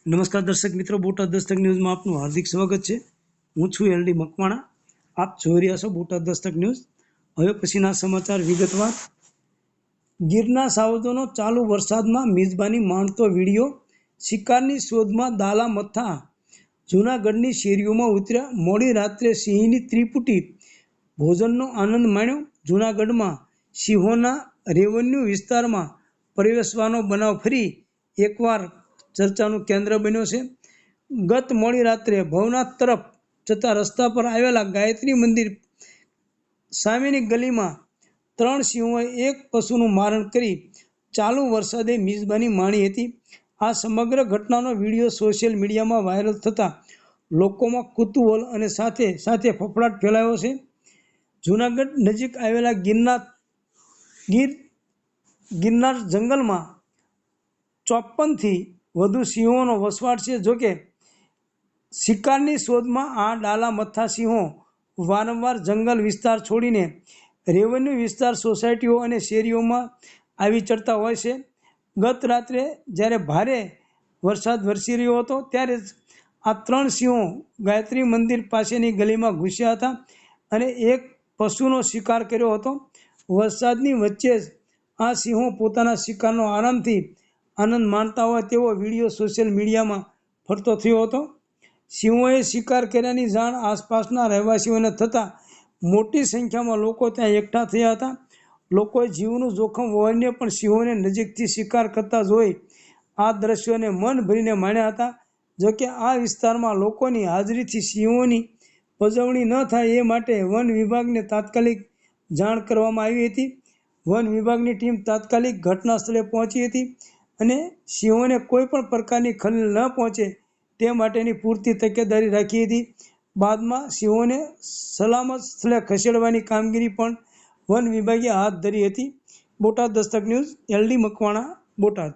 નમસ્કાર દર્શક મિત્રો, બોટાદ દસ્તક ન્યૂઝમાં આપનું હાર્દિક સ્વાગત છે। હું છું એલડી મકવાણા। આપ જોઈ રહ્યા છો બોટાદ દસ્તક ન્યૂઝ। હવે પછીના સમાચાર વિગતવાર। ગીરના સાવજોનો ચાલુ વરસાદમાં મિજબાની માણતો વિડીયો। શિકારની શોધમાં દાલા મથ્થા જૂનાગઢની શેરીઓમાં ઉતર્યા। મોડી રાત્રે સિંહની ત્રિપુટી ભોજનનો આનંદ માણ્યો। જૂનાગઢમાં સિંહોના રેવન્યુ વિસ્તારમાં પ્રવેશવાનો બનાવ ફરી એકવાર ચર્ચાનું કેન્દ્ર બન્યો છે। ગત મોડી રાત્રે ભવનાથ તરફ જતા રસ્તા પર આવેલા ગાયત્રી મંદિર સામેની ગલીમાં 3 સિંહોએ એક પશુનું મારણ કરી ચાલુ વરસાદે મિજબાની માણી હતી। આ સમગ્ર ઘટનાનો વિડીયો સોશિયલ મીડિયામાં વાયરલ થતાં લોકોમાં કુતૂહલ અને સાથે સાથે ફફડાટ ફેલાયો છે। જૂનાગઢ નજીક આવેલા ગિરનાર જંગલમાં 54થી વધુ સિંહોનો વસવાટ છે। જોકે શિકારની શોધમાં આ ડાલા મથ્થા સિંહો વારંવાર જંગલ વિસ્તાર છોડીને રેવન્યુ વિસ્તાર, સોસાયટીઓ અને શેરીઓમાં આવી ચડતા હોય છે। ગત રાત્રે જ્યારે ભારે વરસાદ વરસી રહ્યો હતો ત્યારે જ આ 3 સિંહો ગાયત્રી મંદિર પાસેની ગલીમાં ઘૂસ્યા હતા અને એક પશુનો શિકાર કર્યો હતો। વરસાદની વચ્ચે જ આ સિંહો પોતાના શિકારનો આરામથી આનંદ માણતા હોય તેવો વિડીયો સોશિયલ મીડિયામાં ફરતો થયો હતો। સિંહોએ શિકાર કર્યાની જાણ આસપાસના રહેવાસીઓને થતાં મોટી સંખ્યામાં લોકો ત્યાં એકઠા થયા હતા। લોકોએ જીવનું જોખમ હોવાને પણ સિંહોને નજીકથી શિકાર કરતા જોઈ આ દ્રશ્યોને મન ભરીને માણ્યા હતા। જોકે આ વિસ્તારમાં લોકોની હાજરીથી સિંહોની પજવણી ન થાય એ માટે વન વિભાગને તાત્કાલિક જાણ કરવામાં આવી હતી। વન વિભાગની ટીમ તાત્કાલિક ઘટના સ્થળે પહોંચી હતી અને સિંહોને કોઈ પણ પ્રકારની ખલેલ ન પહોંચે તે માટેની પૂરતી તકેદારી રાખી હતી। બાદમાં સિંહોને સલામત સ્થળે ખસેડવાની કામગીરી પણ વન વિભાગે હાથ ધરી હતી। Botad Dastak news, LD Makwana, Botad.